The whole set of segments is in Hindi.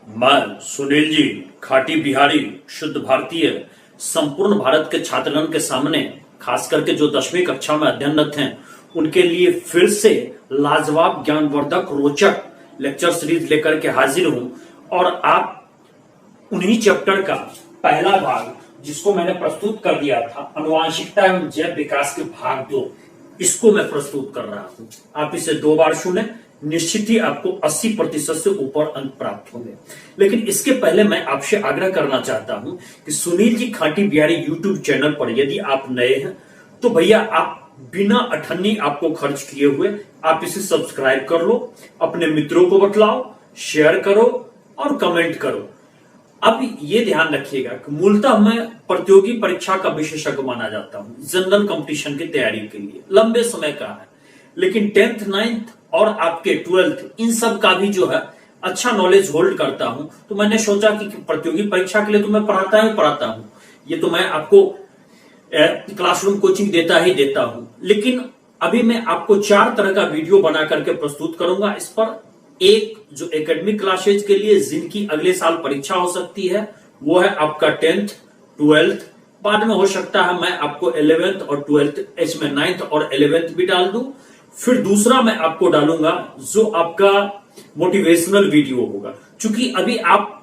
मैं सुनील जी, खाटी बिहारी, शुद्ध भारतीय, संपूर्ण भारत के छात्रगण के सामने, खास करके जो 10वीं कक्षा में अध्ययनरत हैं, उनके लिए फिर से लाजवाब, ज्ञानवर्धक, रोचक लेक्चर सीरीज लेकर के हाजिर हूं। और आप उन्हीं चैप्टर का पहला भाग, जिसको मैंने प्रस्तुत कर दिया था, आनुवांशिकता एवं जैव विकास के भाग 2, इसको मैं प्रस्तुत कर रहा हूं। आप इसे 2 बार सुने, निश्चित ही आपको 80% से ऊपर अंक प्राप्त होंगे। लेकिन इसके पहले मैं आपसे आग्रह करना चाहता हूं कि सुनील जी खाटी बिहारी यूट्यूब चैनल पर यदि आप नए हैं तो भैया आप बिना अठन्नी आपको खर्च किए हुए आप इसे सब्सक्राइब कर लो, अपने मित्रों को बतलाओ, शेयर करो और कमेंट करो। अब ये ध्यान रखिएगा कि मूलतः मैं प्रतियोगी परीक्षा का विशेषज्ञ माना जाता हूं, जनरल कंपटीशन की तैयारी के लिए लंबे समय का है। लेकिन 10th 9th और आपके 12th इन सब का भी जो है अच्छा नॉलेज होल्ड करता हूं। तो मैंने सोचा कि प्रतियोगी परीक्षा के लिए तो मैं पढ़ाता हूं, ये तो मैं आपको क्लासरूम कोचिंग देता हूं। लेकिन अभी मैं आपको 4 तरह का वीडियो बना करके प्रस्तुत करूंगा इस पर। एक जो एकेडमिक क्लासेज के लिए जिनकी अगले साल परीक्षा हो सकती है, वो है आपका 10th 12th, बाद में हो सकता है मैं आपको 11th और 12th, इसमें 9th और 11th भी डाल दूं। फिर दूसरा मैं आपको डालूंगा जो आपका मोटिवेशनल वीडियो होगा। चूंकि अभी आप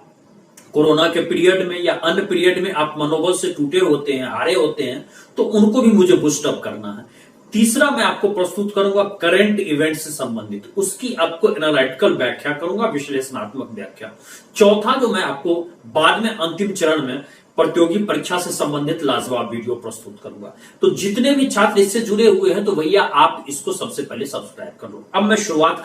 कोरोना के पीरियड में या अन्य पीरियड में आप मनोबल से टूटे होते हैं, हारे होते हैं, तो उनको भी मुझे बूस्ट अप करना है। तीसरा मैं आपको प्रस्तुत करूंगा करंट इवेंट से संबंधित, उसकी आपको एनालिटिकल व्याख्या करूंगा, विश्लेषणात्मक व्याख्या। चौथा जो मैं आपको बाद में अंतिम चरण में प्रतियोगी परीक्षा से संबंधित लाजवाब वीडियो प्रस्तुत करूंगा। तो जितने भी छात्र इससे जुड़े हुए हैं तो भैया आप इसको सबसे पहले सब्सक्राइब कर लो। अब मैं शुरुआत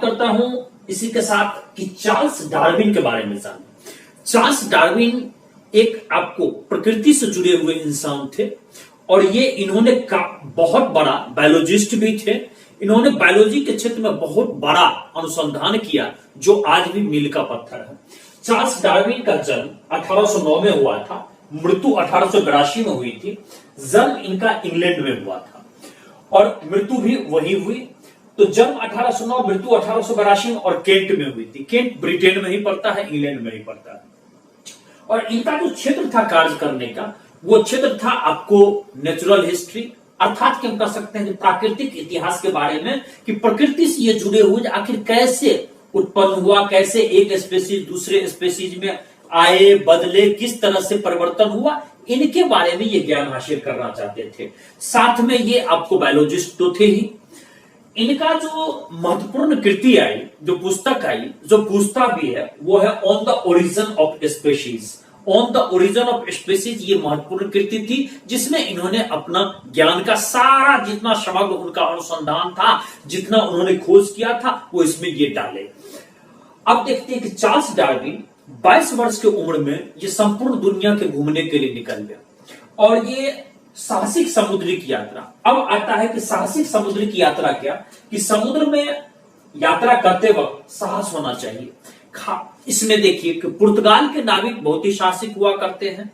करता हूं इसी के साथ कि चार्ल्स डार्विन के बारे में जानिए। चार्ल्स डार्विन एक आपको प्रकृति से जुड़े हुए इंसान थे और ये इन्होंने बहुत बड़ा बायोलॉजिस्ट भी थे। इन्होंने बायोलॉजी के क्षेत्र में बहुत बड़ा अनुसंधान किया जो आज भी मील का पत्थर है। चार्ल्स डार्विन का जन्म 1809 में हुआ था, मृत्यु 1882 में हुई थी। जन्म इनका इंग्लैंड में हुआ था और मृत्यु भी वही हुई। तो जन्म 1809, मृत्यु 1882 में, और केंट में हुई थी। केंट ब्रिटेन में ही पड़ता है, इंग्लैंड में ही पड़ता है। और इनका जो क्षेत्र था कार्य करने का, वो क्षेत्र था आपको नेचुरल हिस्ट्री, अर्थात हम कह सकते हैं कि प्राकृतिक इतिहास के बारे में, कि प्रकृति से ये जुड़े हुए आखिर कैसे उत्पन्न हुआ, कैसे एक स्पेसीज दूसरे स्पेसीज में आए, बदले, किस तरह से परिवर्तन हुआ, इनके बारे में ये ज्ञान हासिल करना चाहते थे। साथ में ये आपको बायोलॉजिस्ट तो थे ही। इनका जो महत्वपूर्ण कृति आई, जो पुस्तक आई, जो पूछता भी है, वो है on the origin of species. On the origin of species ये महत्वपूर्ण कृति थी, जिसमें इन्होंने अपना ज्ञान का सारा जितना समग्र उनका अनुसंधान था, जितना उन्होंने खोज किया था, वो इसमें ये डाले। अब देखते हैं कि चार्ल्स डार्विन 22 वर्ष की उम्र में ये संपूर्ण दुनिया के घूमने के लिए निकल गया और ये साहसिक समुद्री की यात्रा। अब आता है कि साहसिक समुद्री की यात्रा क्या, कि समुद्र में यात्रा करते वक्त साहस होना चाहिए। इसमें देखिए कि पुर्तगाल के नाविक बहुत ही साहसिक हुआ करते हैं,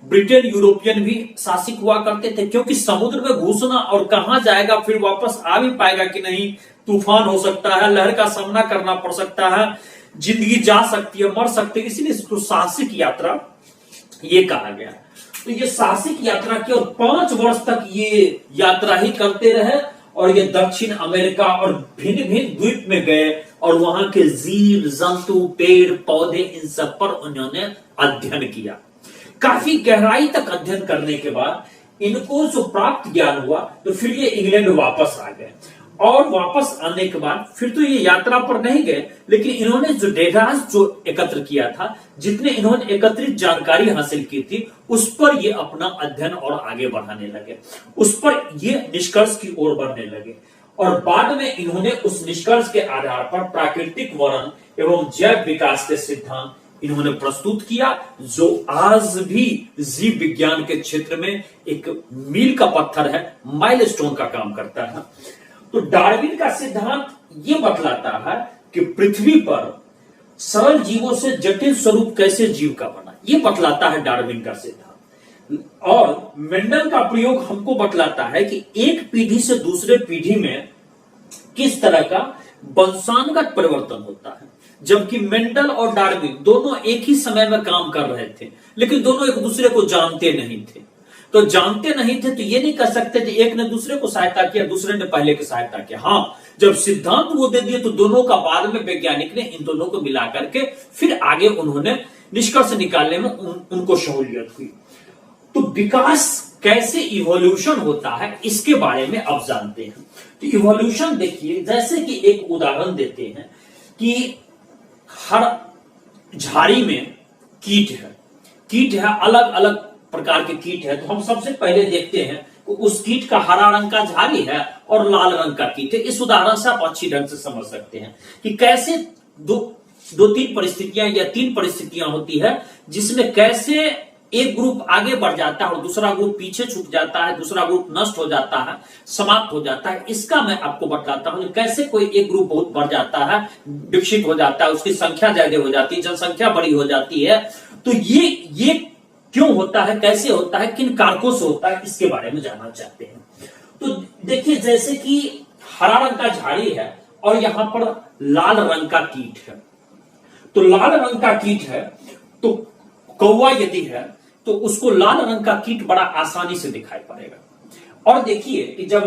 ब्रिटेन यूरोपियन भी साहसिक हुआ करते थे, क्योंकि समुद्र में घुसना और कहां जाएगा, फिर वापस आ भी पाएगा कि नहीं, तूफान हो सकता है, लहर का सामना करना पड़ सकता है, जिंदगी जा सकती है, मर सकते हैं, इसलिए इसको साहसिक यात्रा ये कहा गया। तो ये साहसिक यात्रा की और 5 वर्ष तक ये यात्रा ही करते रहे और ये दक्षिण अमेरिका और भिन्न भिन्न द्वीप में गए और वहां के जीव जंतु, पेड़ पौधे, इन सब पर उन्होंने अध्ययन किया। काफी गहराई तक अध्ययन करने के बाद इनको जो प्राप्त ज्ञान हुआ, तो फिर ये इंग्लैंड वापस आ गए। और वापस आने के बाद फिर तो ये यात्रा पर नहीं गए, लेकिन इन्होंने जो डेटाज जो एकत्र किया था, जितने इन्होंने एकत्रित जानकारी हासिल की थी, उस पर ये अपना अध्ययन और आगे बढ़ाने लगे, उस पर ये निष्कर्ष की ओर बढ़ने लगे। और बाद में इन्होंने उस निष्कर्ष के आधार पर प्राकृतिक वर्णन एवं जैव विकास के सिद्धांत इन्होंने प्रस्तुत किया, जो आज भी जीव विज्ञान के क्षेत्र में एक मील का पत्थर है, माइलस्टोन का काम करता है। तो डार्विन का सिद्धांत ये बतलाता है कि पृथ्वी पर सरल जीवों से जटिल स्वरूप कैसे जीव का बना, ये बतलाता है डार्विन का सिद्धांत। और मेंडल का प्रयोग हमको बतलाता है कि एक पीढ़ी से दूसरे पीढ़ी में किस तरह का वंशानुगत परिवर्तन होता है। जबकि मेंडल और डार्विन दोनों एक ही समय में काम कर रहे थे, लेकिन दोनों एक दूसरे को जानते नहीं थे। तो जानते नहीं थे तो ये नहीं कह सकते कि एक ने दूसरे को सहायता किया, दूसरे ने पहले की सहायता किया। हाँ, जब सिद्धांत वो दे दिए तो दोनों का बाद में वैज्ञानिक ने इन दोनों को मिला करके फिर आगे उन्होंने निष्कर्ष निकालने में उनको सहूलियत हुई। तो विकास कैसे इवोल्यूशन होता है इसके बारे में अब जानते हैं। तो इवोल्यूशन देखिए, जैसे कि एक उदाहरण देते हैं कि हर झाड़ी में कीट है, अलग अलग प्रकार के कीट है। तो हम सबसे पहले देखते हैं उस कीट का हरा रंग का झाड़ी है और लाल रंग का कीट है। इस उदाहरण से आप अच्छी ढंग से समझ सकते हैं कि कैसे दो तीन परिस्थितियां या तीन परिस्थितियां होती है जिसमें कैसे एक ग्रुप आगे बढ़ जाता है और दूसरा ग्रुप पीछे छूट जाता है, दूसरा ग्रुप नष्ट हो जाता है, समाप्त हो जाता है। इसका मैं आपको बताता हूं कैसे कोई एक ग्रुप बहुत बढ़ जाता है, विकसित हो जाता है, उसकी संख्या ज्यादा हो जाती है, जनसंख्या बड़ी हो जाती है। तो ये क्यों होता है, कैसे होता है, किन कारकों से होता है, इसके बारे में जानना चाहते हैं। तो देखिए, जैसे कि हरा रंग का झाड़ी है और यहां पर लाल रंग का कीट है। तो लाल रंग का कीट है तो कौवा यदि है तो उसको लाल रंग का कीट बड़ा आसानी से दिखाई पड़ेगा। और देखिए कि जब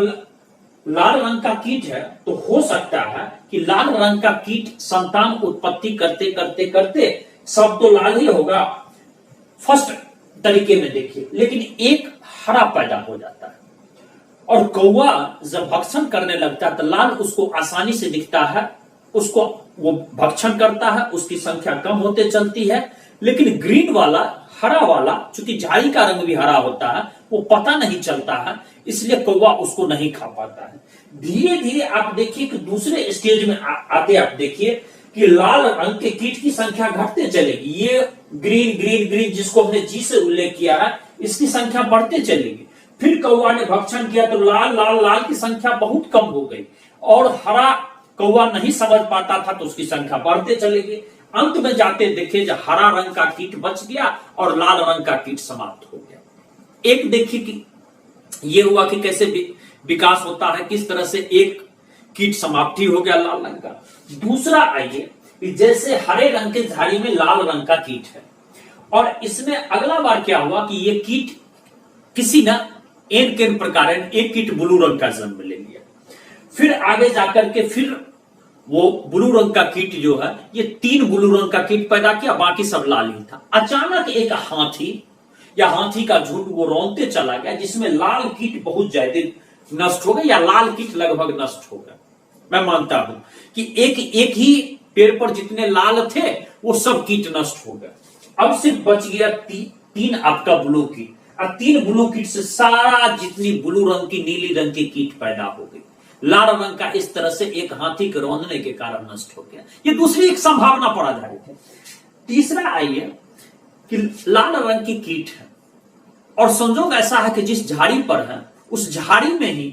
लाल रंग का कीट है तो हो सकता है कि लाल रंग का कीट संतान उत्पत्ति करते करते करते सब तो लाल ही होगा फर्स्ट तरीके में देखिए, लेकिन एक हरा पैदा हो जाता है और कौवा जब भक्षण करने लगता है तो लाल उसको आसानी से दिखता है, उसको वो भक्षण करता है, उसकी संख्या कम होते चलती है। लेकिन ग्रीन वाला, हरा वाला, चूंकि झाड़ी का रंग भी हरा होता है, वो पता नहीं चलता है, इसलिए कौवा उसको नहीं खा पाता है। धीरे धीरे आप देखिए कि दूसरे स्टेज में आते आप देखिए कि लाल रंग के कीट की संख्या घटते चलेगी। ये ग्रीन ग्रीन ग्रीन जिसको हमने जी से उल्लेख किया है, इसकी संख्या बढ़ते चलेगी। फिर कौवा ने भक्षण किया तो लाल लाल लाल की संख्या बहुत कम हो गई और हरा कौवा नहीं समझ पाता था तो उसकी संख्या बढ़ते चलेगी। अंत में जाते देखे जब हरा रंग का कीट बच गया और लाल रंग का कीट समाप्त हो गया। एक देखिए कि ये हुआ कि कैसे विकास होता है, किस तरह से एक कीट समाप्ति हो गया लाल रंग का। दूसरा आइए कि जैसे हरे रंग के झाड़ी में लाल रंग का कीट है और इसमें अगला बार क्या हुआ कि ये कीट किसी न एक प्रकार एक कीट ब्लू रंग का जन्म ले लिया। फिर आगे जाकर के फिर वो ब्लू रंग का कीट जो है, ये 3 ब्लू रंग का कीट पैदा किया, बाकी सब लाल ही था। अचानक एक हाथी या हाथी का झुंड वो रौंदते चला गया जिसमें लाल कीट बहुत ज्यादा नष्ट हो गए या लाल कीट लगभग नष्ट हो गए। मैं मानता हूं कि एक ही पेड़ पर जितने लाल थे वो सब कीट नष्ट हो गए। अब सिर्फ बच गया 3 आपका ब्लू कीट और 3 ब्लू कीट से सारा जितनी ब्लू रंग की नीली रंग की कीट पैदा हो गई। लाल रंग का इस तरह से एक हाथी के रौंदने के कारण नष्ट हो गया। ये दूसरी एक संभावना पर आधारित है। तीसरा आइए कि लाल रंग की कीट है और संजोग ऐसा है कि जिस झाड़ी पर है उस झाड़ी में ही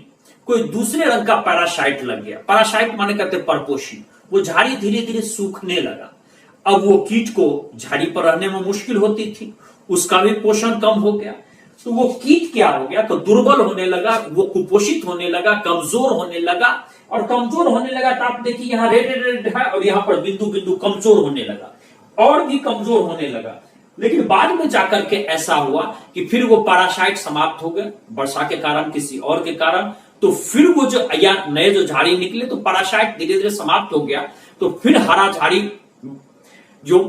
कोई दूसरे रंग का पैरासाइट लग गया। पैरासाइट माने कहते परपोषी। वो झाड़ी धीरे धीरे सूखने लगा। अब वो कीट को झाड़ी पर रहने में मुश्किल होती थी, उसका भी पोषण कम हो गया। तो वो कीट क्या हो गया, तो दुर्बल होने लगा, वो कुपोषित होने लगा, कमजोर होने लगा। और कमजोर होने लगा तो आप देखिए यहाँ रेड रेड है और यहाँ पर बिंदु बिंदु कमजोर होने लगा और भी कमजोर होने लगा। लेकिन बाद में जाकर के ऐसा हुआ कि फिर वो पैरासाइट समाप्त हो गए, वर्षा के कारण, किसी और के कारण। तो फिर वो जो या नए जो झाड़ी निकले तो पैरासाइट धीरे धीरे समाप्त हो गया। तो फिर हरा झाड़ी जो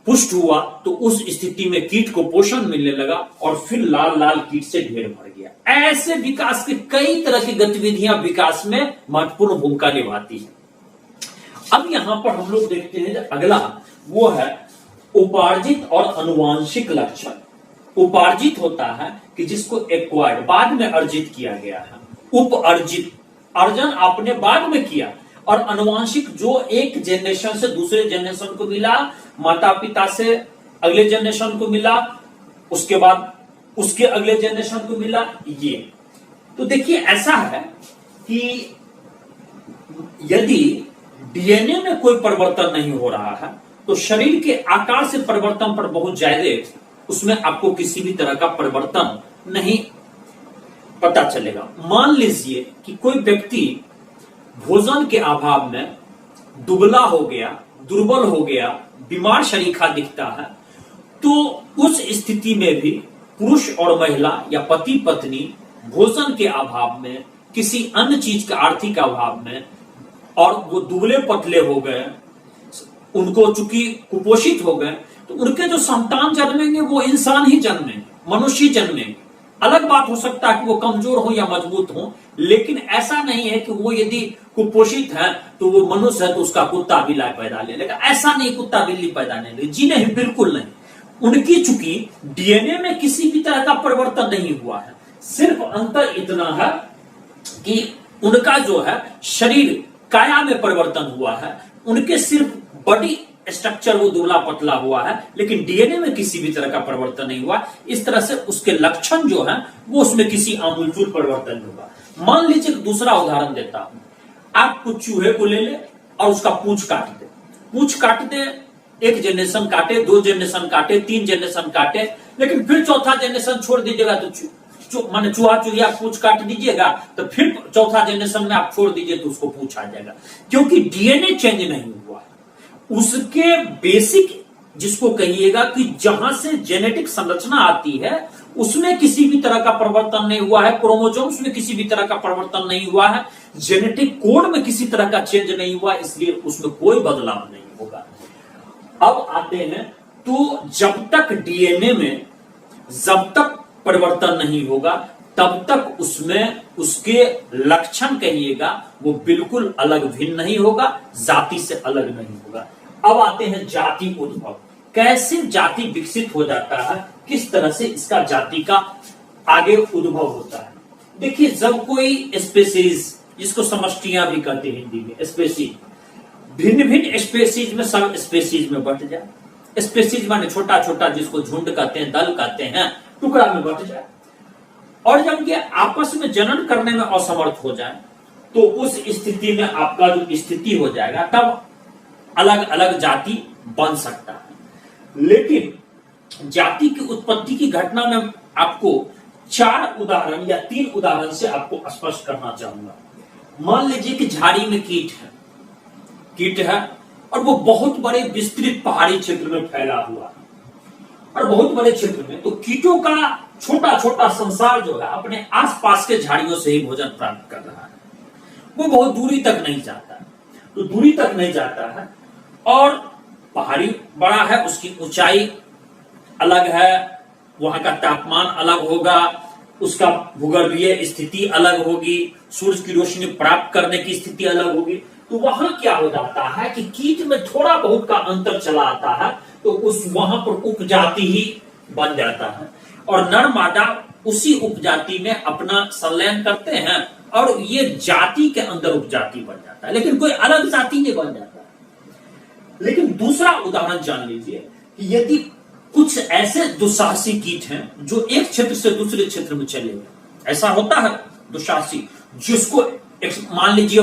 पुष्ट हुआ तो उस स्थिति में कीट को पोषण मिलने लगा और फिर लाल लाल कीट से ढेर भर गया। ऐसे विकास के कई तरह की गतिविधियां विकास में महत्वपूर्ण भूमिका निभाती है। अब यहां पर हम लोग देखते हैं अगला वो है उपार्जित और अनुवांशिक लक्षण। उपार्जित होता है कि जिसको एक्वायर्ड बाद में अर्जित किया गया है, उपअर्जित अर्जन आपने बाद में किया, और अनुवांशिक जो एक जनरेशन से दूसरे जनरेशन को मिला, माता पिता से अगले जनरेशन को मिला, उसके बाद उसके अगले जनरेशन को मिला। ये तो देखिए ऐसा है कि यदि डीएनए में कोई परिवर्तन नहीं हो रहा है तो शरीर के आकार से परिवर्तन पर बहुत ज्यादा उसमें आपको किसी भी तरह का परिवर्तन नहीं पता चलेगा। मान लीजिए कि कोई व्यक्ति भोजन के अभाव में दुबला हो गया, दुर्बल हो गया, बीमार शरीखा दिखता है, तो उस स्थिति में भी पुरुष और महिला या पति पत्नी भोजन के अभाव में, किसी अन्य चीज के आर्थिक अभाव में, और वो दुबले पतले हो गए, उनको चूंकि कुपोषित हो गए, तो उनके जो संतान जन्मेंगे वो इंसान ही जन्मेंगे, मनुष्य ही जन्मेंगे। अलग बात हो सकता है कि वो कमजोर हो या मजबूत हो, लेकिन ऐसा नहीं है कि वो यदि कुपोषित है तो वो मनुष्य है तो उसका कुत्ता बिल्ली पैदा ले लेगा। ऐसा नहीं, कुत्ता बिल्ली पैदा नहीं लेगा, जी नहीं, बिल्कुल नहीं। उनकी चूंकि डीएनए में किसी भी तरह का परिवर्तन नहीं हुआ है, सिर्फ अंतर इतना है कि उनका जो है शरीर काया में परिवर्तन हुआ है, उनके सिर्फ बॉडी स्ट्रक्चर वो दुबला पतला हुआ है, लेकिन डीएनए में किसी भी तरह का परिवर्तन नहीं हुआ। इस तरह से उसके लक्षण जो है वो उसमें किसी आमूलचूल परिवर्तन नहीं हुआ। मान लीजिए दूसरा उदाहरण देता हूं, आप कुछ चूहे को ले ले और उसका पूंछ काट दे। पूंछ काट दे, एक जनरेशन काटे, 2 जनरेशन काटे, 3 जनरेशन काटे, लेकिन फिर चौथा जनरेशन छोड़ दीजिएगा तो माने चूहा चूहिया पूंछ काट दीजिएगा, तो फिर चौथा जनरेशन में आप छोड़ दीजिए तो उसको पूंछ आ जाएगा, क्योंकि डीएनए चेंज नहीं हुआ। उसके बेसिक जिसको कहिएगा कि जहां से जेनेटिक संरचना आती है उसमें किसी भी तरह का परिवर्तन नहीं हुआ है, क्रोमोसोम्स में किसी भी तरह का परिवर्तन नहीं हुआ है, जेनेटिक कोड में किसी तरह का चेंज नहीं हुआ, इसलिए उसमें कोई बदलाव नहीं होगा। अब आते हैं, तो जब तक डीएनए में जब तक परिवर्तन नहीं होगा तब तक उसमें उसके लक्षण कहिएगा वो बिल्कुल अलग भिन्न नहीं होगा, जाति से अलग नहीं होगा। अब आते हैं जाति उद्भव, कैसे जाति विकसित हो जाता है, किस तरह से इसका जाति का आगे उद्भव होता है। देखिए, जब कोई स्पेसीज, जिसको समष्टियां भी कहते हैं हिंदी में, स्पेसीज, भिन्न भिन्न स्पेसीज में सब स्पेसीज में बंट जाए। स्पेसीज माने छोटा छोटा, जिसको झुंड कहते हैं, दल कहते हैं, टुकड़ा में बंट जाए, और जब ये आपस में जनन करने में असमर्थ हो जाए तो उस स्थिति में आपका जो स्थिति हो जाएगा तब अलग अलग जाति बन सकता है। लेकिन जाति की उत्पत्ति की घटना में आपको 4 उदाहरण या 3 उदाहरण से आपको स्पष्ट करना चाहूंगा। मान लीजिए कि झाड़ी में कीट है और वो बहुत बड़े विस्तृत पहाड़ी क्षेत्र में फैला हुआ है, और बहुत बड़े क्षेत्र में तो कीटों का छोटा छोटा संसार जो है अपने आसपास के झाड़ियों से ही भोजन प्राप्त कर रहा है, वो बहुत दूरी तक नहीं जाता है। तो दूरी तक नहीं जाता है, और पहाड़ी बड़ा है, उसकी ऊंचाई अलग है, वहां का तापमान अलग होगा, उसका भूगर्भीय स्थिति अलग होगी, सूरज की रोशनी प्राप्त करने की स्थिति अलग होगी। तो वहां क्या हो जाता है कि कीट में थोड़ा बहुत का अंतर चला आता है, तो उस वहां पर उपजाति ही बन जाता है, और नर मादा उसी उपजाति में अपना संलयन करते हैं, और ये जाति के अंदर उपजाति बन जाता है, लेकिन कोई अलग जाति नहीं बन जाता। लेकिन दूसरा उदाहरण जान लीजिए कि यदि कुछ ऐसे दुस्साहसी कीट हैं जो एक क्षेत्र से दूसरे क्षेत्र में चले गए, ऐसा होता है दुस्साहसी, जिसको मान लीजिए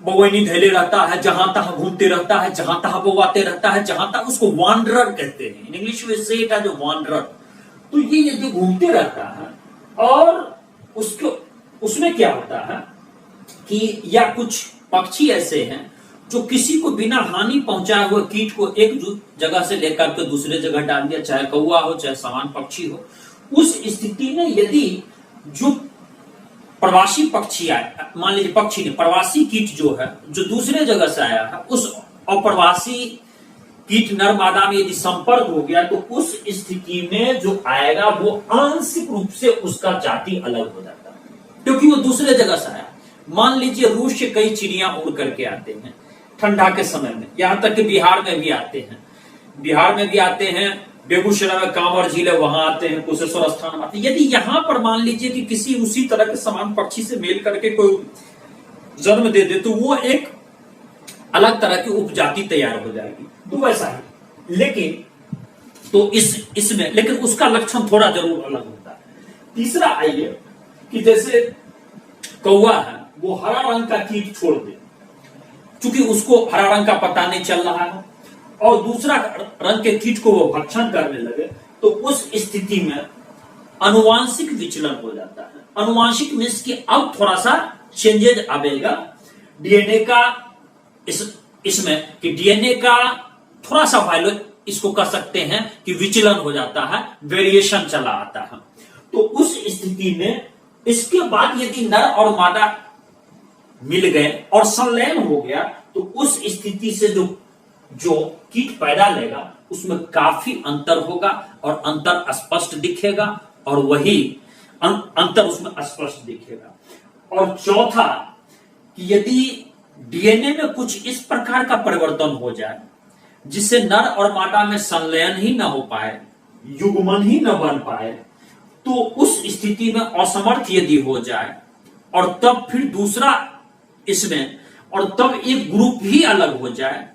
बवैनी धैले रहता है, जहां तहां घूमते रहता है, जहां तहां बवाते रहता है, जहां तहां, उसको वांडरर कहते हैं, इन इंग्लिश में से इट जो वांडरर। तो ये यदि घूमते रहता है और उसको उसमें क्या होता है कि या कुछ पक्षी ऐसे हैं जो किसी को बिना हानि पहुंचाए हुए कीट को एक जगह से लेकर के दूसरे जगह डाल दिया, चाहे कौवा हो चाहे सामान्य पक्षी हो, उस स्थिति में यदि जो प्रवासी पक्षी आए, मान लीजिए पक्षी ने, प्रवासी कीट जो है जो दूसरे जगह से आया है, उस अप्रवासी कीट नर मादा में यदि संपर्क हो गया तो उस स्थिति में जो आएगा वो आंशिक रूप से उसका जाति अलग हो जाता है, क्योंकि वो दूसरे जगह से आया। मान लीजिए रूस से कई चिड़िया उड़ करके आते हैं ठंडा के समय में, यहां तक कि बिहार में भी आते हैं, बेगूसराय में कांवर झील है वहां आते हैं, कुशेश्वर स्थान में आते हैं। यदि यहां पर मान लीजिए कि किसी उसी तरह के समान पक्षी से मेल करके कोई जन्म दे दे तो वो एक अलग तरह की उपजाति तैयार हो जाएगी, तो वैसा ही। लेकिन तो इसमें लेकिन उसका लक्षण थोड़ा जरूर अलग होता है। तीसरा आइए कि जैसे कौवा है, वो हरा रंग का कीट छोड़ दे, चूंकि उसको हरा रंग का पता नहीं चल रहा है, और दूसरा रंग के कीट को वो भक्षण करने लगे, तो उस स्थिति में अनुवांशिक विचलन हो जाता है। अनुवांशिक मीन्स कि अब थोड़ा सा चेंजेज आएगा, डीएनए का इस इसमें कि डीएनए का थोड़ा सा वैल्यू इसको कह सकते हैं कि विचलन हो जाता है, वेरिएशन चला आता है। तो उस स्थिति में इसके बाद यदि नर और मादा मिल गए और संलयन हो गया तो उस स्थिति से जो कीट पैदा लेगा उसमें काफी अंतर होगा और अंतर स्पष्ट दिखेगा, और वही अंतर उसमें स्पष्ट दिखेगा। और चौथा कि यदि डीएनए में कुछ इस प्रकार का परिवर्तन हो जाए जिससे नर और मादा में संलयन ही न हो पाए, युग्मन ही न बन पाए, तो उस स्थिति में असमर्थ यदि हो जाए और तब फिर दूसरा इसमें, और तब एक ग्रुप ही अलग हो जाए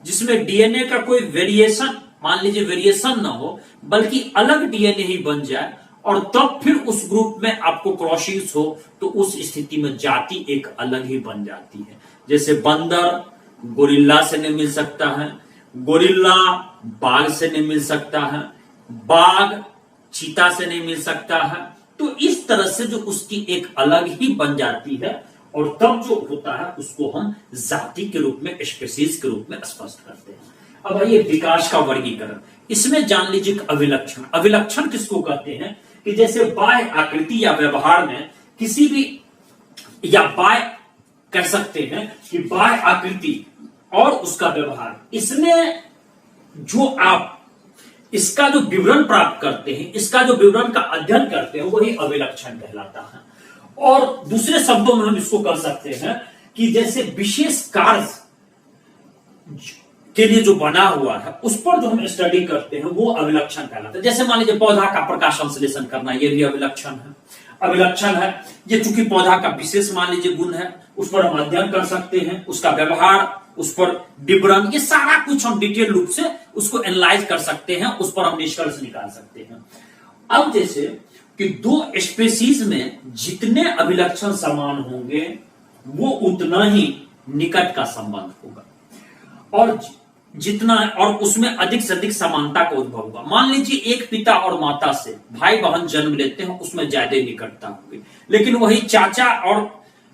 जिसमें डीएनए का कोई वेरिएशन, मान लीजिए वेरिएशन ना हो बल्कि अलग डीएनए ही बन जाए, और तब फिर उस ग्रुप में आपको क्रॉसिंग्स हो, तो उस स्थिति में जाति एक अलग ही बन जाती है। जैसे बंदर गोरिल्ला से नहीं मिल सकता है, गोरिल्ला बाघ से नहीं मिल सकता है, बाघ चीता से नहीं मिल सकता है। तो इस तरह से जो उसकी एक अलग ही बन जाती है, और तब जो होता है उसको हम जाति के रूप में, स्पीशीज के रूप में स्पष्ट करते हैं। अब आइए विकास का वर्गीकरण। इसमें जान लीजिए अभिलक्षण। अभिलक्षण किसको कहते हैं कि जैसे बाह्य आकृति या व्यवहार में किसी भी, या बाह्य कह सकते हैं कि बाह्य आकृति और उसका व्यवहार, इसमें जो आप इसका जो विवरण प्राप्त करते हैं, इसका जो विवरण का अध्ययन करते हैं, वही अभिलक्षण कहलाता है। और दूसरे शब्दों में हम इसको कह सकते हैं कि जैसे विशेष कार्य के लिए जो बना हुआ है उस पर जो हम स्टडी करते हैं वो अभिलक्षण कहलाता है। जैसे मान लीजिए पौधा का प्रकाश संश्लेषण करना, ये भी अभिलक्षण है। अभिलक्षण है ये, चूंकि पौधा का विशेष मान लीजिए गुण है, उस पर हम अध्ययन कर सकते हैं, उसका व्यवहार, उस पर विवरण, ये सारा कुछ हम डिटेल रूप से उसको एनालाइज कर सकते हैं, उस पर हम निष्कर्ष निकाल सकते हैं। अब जैसे कि दो स्पीशीज में जितने अभिलक्षण समान होंगे वो उतना ही निकट का संबंध होगा, और जितना, और उसमें अधिक से अधिक समानता का उद्भव होगा। मान लीजिए एक पिता और माता से भाई बहन जन्म लेते हैं, उसमें ज्यादा निकटता होगी, लेकिन वही चाचा और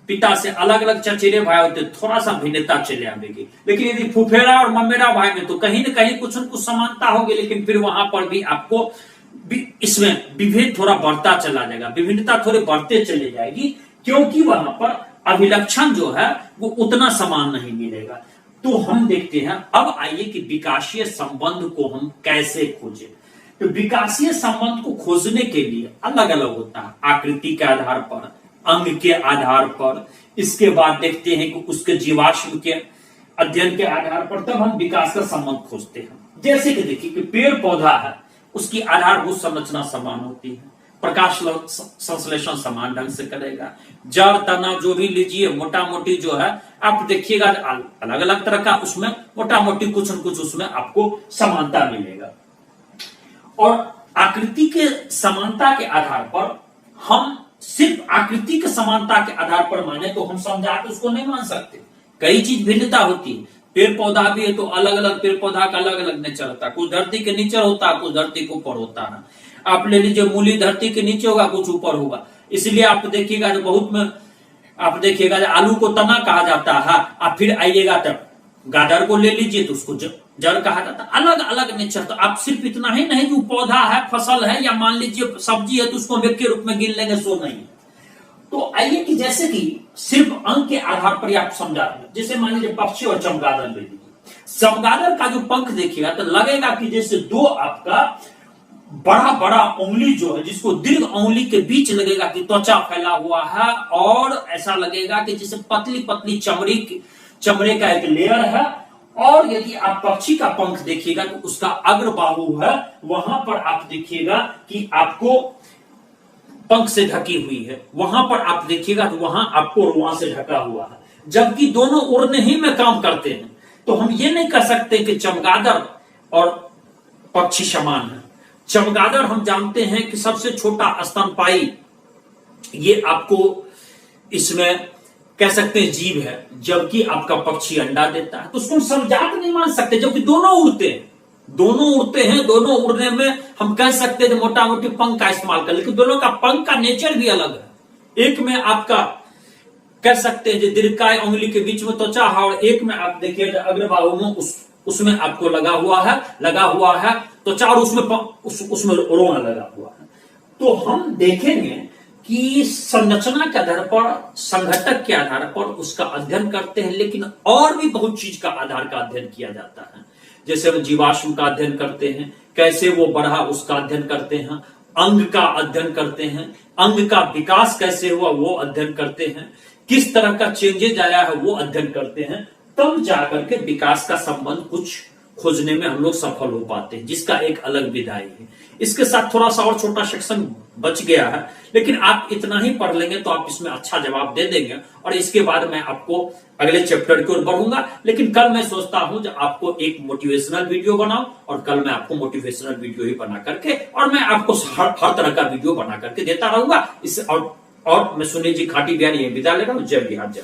पिता से अलग अलग चचेरे भाई होते, थोड़ा सा भिन्नता चले आएगी। लेकिन यदि फुफेरा और ममेरा भाई में तो कहीं न कहीं कुछ न कुछ समानता होगी, लेकिन फिर वहां पर भी आपको इसमें विभेद थोड़ा बढ़ता चला जाएगा, विभिन्नता थोड़े बढ़ते चले जाएगी, क्योंकि वहां पर अभिलक्षण जो है वो उतना समान नहीं मिलेगा। तो हम देखते हैं, अब आइए कि विकासीय संबंध को हम कैसे खोजें। तो विकासीय संबंध को खोजने के लिए अलग अलग होता है, आकृति के आधार पर, अंग के आधार पर, इसके बाद देखते हैं कि उसके जीवाश्म के अध्ययन के आधार पर, तब हम विकास का संबंध खोजते हैं। जैसे कि देखिए कि पेड़ पौधा है, उसकी आधारभूत संरचना समान होती है, प्रकाश संश्लेषण समान ढंग से करेगा, जड़ तना जो भी लीजिए, मोटा मोटी जो है आप देखिएगा अलग अलग तरह का, उसमें मोटा मोटी कुछ न कुछ उसमें आपको समानता मिलेगा। और आकृति के समानता के आधार पर, हम सिर्फ आकृति के समानता के आधार पर माने तो हम समझा के उसको नहीं मान सकते, कई चीज भिन्नता होती है। पेड़ पौधा भी है तो अलग अलग पेड़ पौधा का अलग अलग नेचर होता है, कुछ धरती के नीचे होता है, कुछ धरती के ऊपर होता है। आप ले लीजिए मूली धरती के नीचे होगा, कुछ ऊपर होगा, इसलिए आप देखिएगा जो बहुत में आप देखिएगा आलू को तना कहा जाता है, आप फिर आइएगा तब गाजर को ले लीजिए तो उसको जड़ कहा जाता है, अलग अलग नेचर। तो आप सिर्फ इतना ही नहीं जो पौधा है, फसल है, या मान लीजिए सब्जी है तो उसको हम के रूप में गिन लेंगे, सो नहीं। तो आइए कि जैसे कि सिर्फ अंक के आधार पर आप समझा रहे हैं, जैसे मान लीजिए पक्षी और चमगादड़ ले लीजिए। चमगादड़ का जो पंख देखिएगा तो लगेगा कि जैसे दो आपका बड़ा बड़ा उंगली जो है, जिसको दीर्घ उंगली के बीच लगेगा कि त्वचा फैला हुआ है, और ऐसा लगेगा कि जैसे पतली पतली चमड़े का एक लेयर है। और यदि आप पक्षी का पंख देखिएगा तो उसका अग्र बाहु है, वहां पर आप देखिएगा कि आपको पंख से ढकी हुई है, वहां पर आप देखिएगा तो वहां आपको रुआ से ढका हुआ है, जबकि दोनों उड़ने ही में काम करते हैं। तो हम ये नहीं कह सकते कि चमगादड़ और पक्षी समान है। चमगादड़ हम जानते हैं कि सबसे छोटा स्तनपायी, ये आपको इसमें कह सकते हैं जीव है, जबकि आपका पक्षी अंडा देता है। तो उसको समझात नहीं मान सकते, जबकि दोनों उड़ते हैं, दोनों उड़ने में हम कह सकते हैं मोटा मोटी पंख का इस्तेमाल कर, लेकिन दोनों का पंख का नेचर भी अलग है। एक में आपका कह सकते हैं जो दीर्घकाय अंगुली के बीच में त्वचा है, और एक में आप देखिए अग्रबाहु में उसमें आपको लगा हुआ है त्वचा, और उसमें रोना लगा हुआ है। तो हम देखेंगे कि संरचना के आधार पर, संघटक के आधार पर उसका अध्ययन करते हैं, लेकिन और भी बहुत चीज का आधार का अध्ययन किया जाता है। जैसे हम जीवाश्म का अध्ययन करते हैं, कैसे वो बढ़ा उसका अध्ययन करते हैं, अंग का अध्ययन करते हैं, अंग का विकास कैसे हुआ वो अध्ययन करते हैं, किस तरह का चेंजेज आया है वो अध्ययन करते हैं, तब जाकर के विकास का संबंध कुछ खोजने में हम लोग सफल हो पाते हैं, जिसका एक अलग विधाई है। इसके साथ थोड़ा सा और छोटा सेक्शन बच गया है, लेकिन आप इतना ही पढ़ लेंगे तो आप इसमें अच्छा जवाब दे देंगे, और इसके बाद मैं आपको अगले चैप्टर की ओर बढ़ूंगा। लेकिन कल मैं सोचता हूं जब आपको एक मोटिवेशनल वीडियो बनाऊं, और कल मैं आपको मोटिवेशनल वीडियो ही बना करके, और मैं आपको हर तरह का वीडियो बना करके देता रहूंगा। इससे और मैं सुनील जी खाटी बिहारी विदा ले रहा हूं। जय बिहार, जय।